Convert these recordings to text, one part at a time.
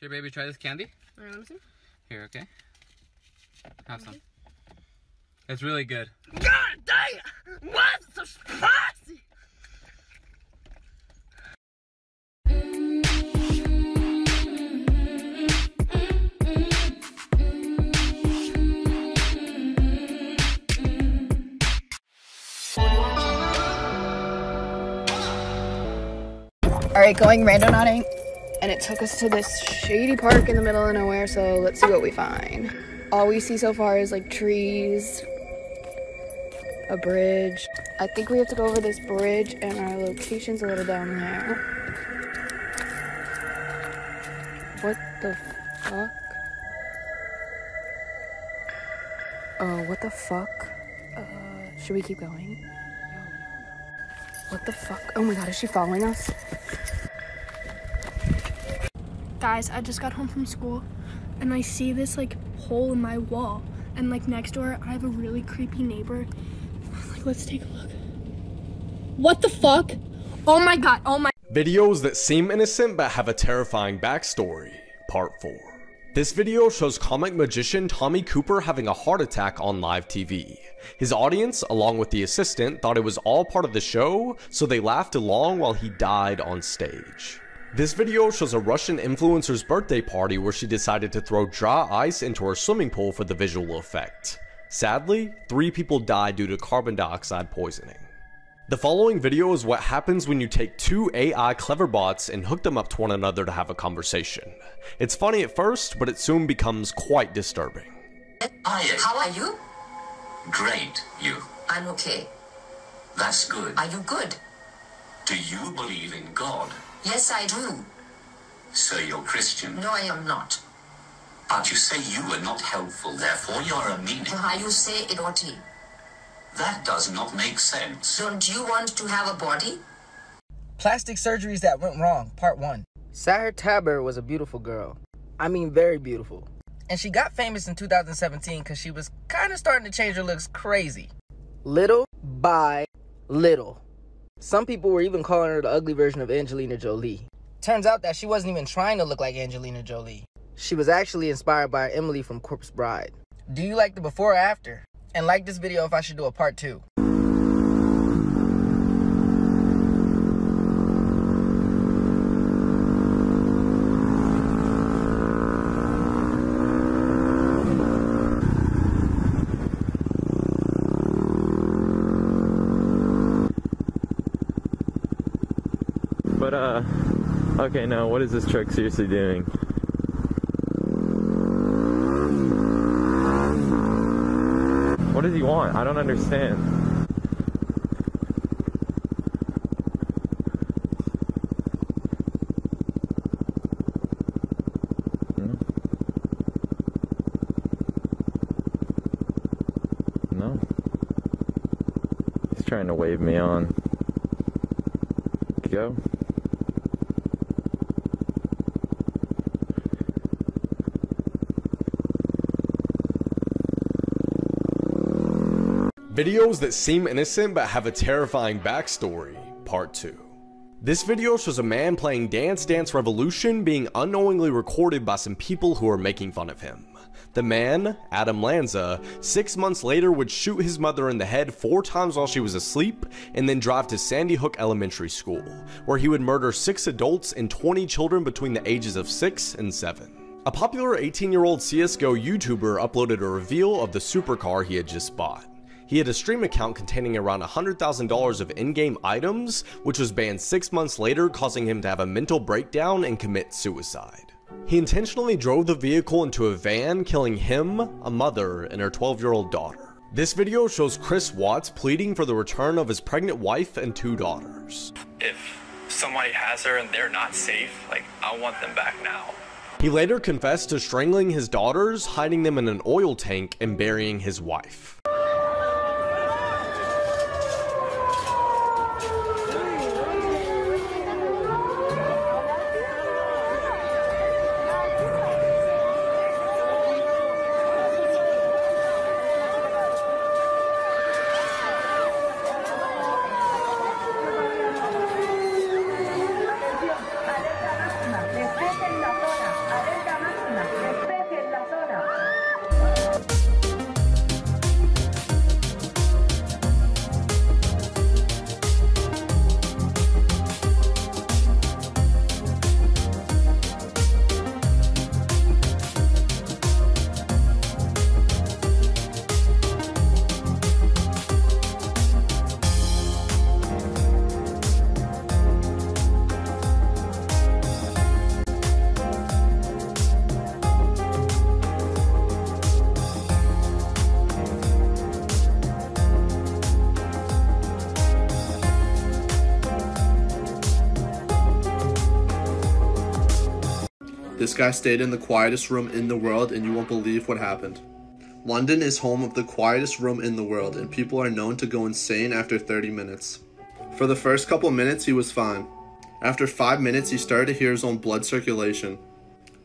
Here, baby, try this candy. Alright, let me see. Here, okay. Have some. It's really good. God dang it! Why is it so spicy? Alright, going randonauting, and it took us to this shady park in the middle of nowhere, so let's see what we find. All we see so far is like trees, a bridge. I think we have to go over this bridge, and our location's a little down there. What the fuck? What the fuck? Should we keep going? What the fuck? Oh my god, is she following us? Guys, I just got home from school and I see this like hole in my wall, and like next door I have a really creepy neighbor. Like, let's take a look. What the fuck? Oh my god, oh my. Videos that seem innocent but have a terrifying backstory, part 4. This video shows comic magician Tommy Cooper having a heart attack on live TV. His audience, along with the assistant, thought it was all part of the show, so they laughed along while he died on stage. This video shows a Russian influencer's birthday party where she decided to throw dry ice into her swimming pool for the visual effect. Sadly, 3 people died due to carbon dioxide poisoning. The following video is what happens when you take 2 AI cleverbots and hook them up to one another to have a conversation. It's funny at first, but it soon becomes quite disturbing. Hiya. How are you? Great. You? I'm okay. That's good. Are you good? Do you believe in God? Yes, I do. So you're Christian? No, I am not. But you say you are not helpful, therefore you're a meaning. How you say it, Oti? That does not make sense. Don't you want to have a body? Plastic surgeries that went wrong, part 1. Sahar Taber was a beautiful girl. I mean, very beautiful. And she got famous in 2017 because she was kind of starting to change her looks crazy. Little by little. Some people were even calling her the ugly version of Angelina Jolie. Turns out that she wasn't even trying to look like Angelina Jolie. She was actually inspired by Emily from Corpse Bride. Do you like the before or after? And like this video if I should do a part 2. But, okay, now what is this truck seriously doing? What does he want? I don't understand. No. He's trying to wave me on. Go. Videos that seem innocent but have a terrifying backstory, part 2. This video shows a man playing Dance Dance Revolution being unknowingly recorded by some people who are making fun of him. The man, Adam Lanza, 6 months later would shoot his mother in the head 4 times while she was asleep and then drive to Sandy Hook Elementary School, where he would murder 6 adults and 20 children between the ages of 6 and 7. A popular 18-year-old CSGO YouTuber uploaded a reveal of the supercar he had just bought. He had a stream account containing around $100,000 of in-game items, which was banned 6 months later, causing him to have a mental breakdown and commit suicide. He intentionally drove the vehicle into a van, killing him, a mother, and her 12-year-old daughter. This video shows Chris Watts pleading for the return of his pregnant wife and 2 daughters. If somebody has her and they're not safe, like, I want them back now. He later confessed to strangling his daughters, hiding them in an oil tank, and burying his wife. This guy stayed in the quietest room in the world, and you won't believe what happened. London is home of the quietest room in the world, and people are known to go insane after 30 minutes. For the first couple minutes, he was fine. After 5 minutes, he started to hear his own blood circulation.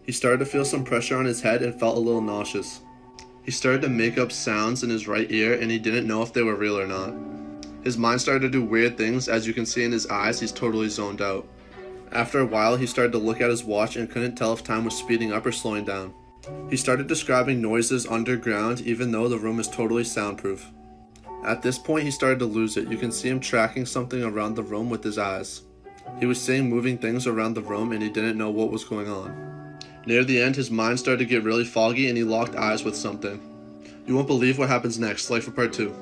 He started to feel some pressure on his head and felt a little nauseous. He started to make up sounds in his right ear, and he didn't know if they were real or not. His mind started to do weird things. As you can see in his eyes, he's totally zoned out. After a while, he started to look at his watch and couldn't tell if time was speeding up or slowing down. He started describing noises underground, even though the room is totally soundproof. At this point, he started to lose it. You can see him tracking something around the room with his eyes. He was seeing moving things around the room, and he didn't know what was going on. Near the end, his mind started to get really foggy, and he locked eyes with something. You won't believe what happens next. Like for part 2.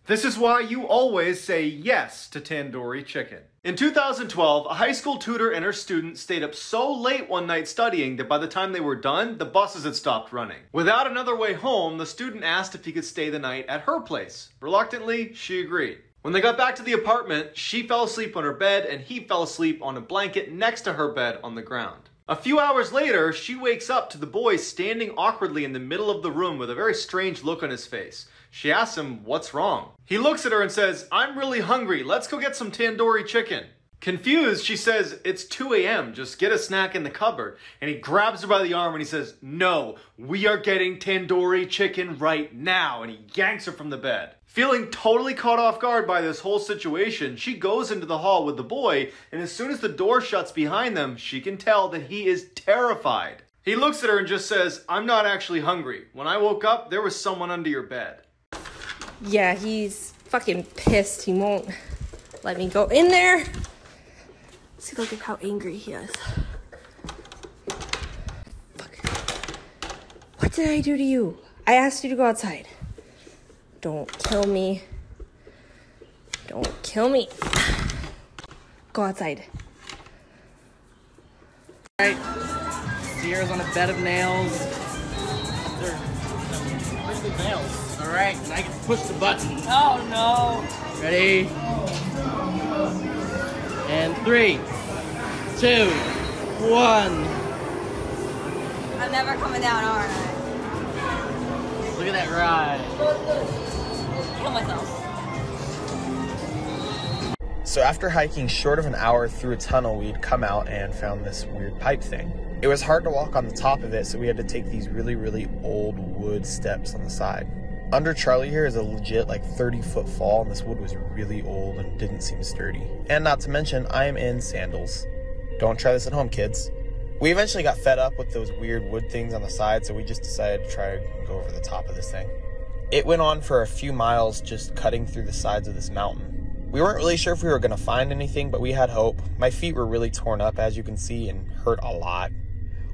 This is why you always say yes to tandoori chicken. In 2012, a high school tutor and her student stayed up so late one night studying that by the time they were done, the buses had stopped running. Without another way home, the student asked if he could stay the night at her place. Reluctantly, she agreed. When they got back to the apartment, she fell asleep on her bed and he fell asleep on a blanket next to her bed on the ground. A few hours later, she wakes up to the boy standing awkwardly in the middle of the room with a very strange look on his face. She asks him, "What's wrong?" He looks at her and says, "I'm really hungry. Let's go get some tandoori chicken." Confused, she says, "It's 2 a.m. Just get a snack in the cupboard." And he grabs her by the arm and he says, "No, we are getting tandoori chicken right now." And he yanks her from the bed. Feeling totally caught off guard by this whole situation, she goes into the hall with the boy, and as soon as the door shuts behind them, she can tell that he is terrified. He looks at her and just says, "I'm not actually hungry. When I woke up, there was someone under your bed." Yeah, he's fucking pissed. He won't let me go in there. See, look at how angry he is. Fuck. What did I do to you? I asked you to go outside. Don't kill me. Don't kill me. Go outside. Alright. Sierra's on a bed of nails. They're the nails. Alright, and I can push the button. Oh no. Ready? And 3, 2, 1. I'm never coming down, are I? Look at that ride. Kill myself. So after hiking short of an hour through a tunnel, we'd come out and found this weird pipe thing. It was hard to walk on the top of it, so we had to take these really old wood steps on the side. Under Charlie here is a legit 30-foot fall, and this wood was really old and didn't seem sturdy. And not to mention, I am in sandals. Don't try this at home, kids. We eventually got fed up with those weird wood things on the side, so we just decided to try to go over the top of this thing. It went on for a few miles, just cutting through the sides of this mountain. We weren't really sure if we were going to find anything, but we had hope. My feet were really torn up, as you can see, and hurt a lot,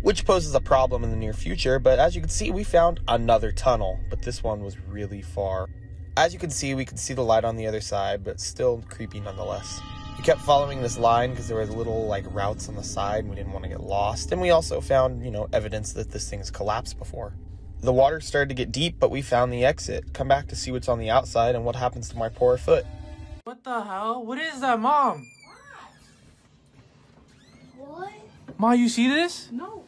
which poses a problem in the near future. But as you can see, we found another tunnel, but this one was really far. As you can see, we could see the light on the other side, but still creepy nonetheless. We kept following this line because there was little routes on the side, and we didn't want to get lost. And we also found, evidence that this thing's collapsed before. The water started to get deep, but we found the exit. Come back to see what's on the outside and what happens to my poor foot. What the hell? What is that, Mom? What? Ma, you see this? No.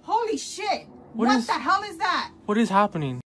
Holy shit! What the hell is that? What is happening?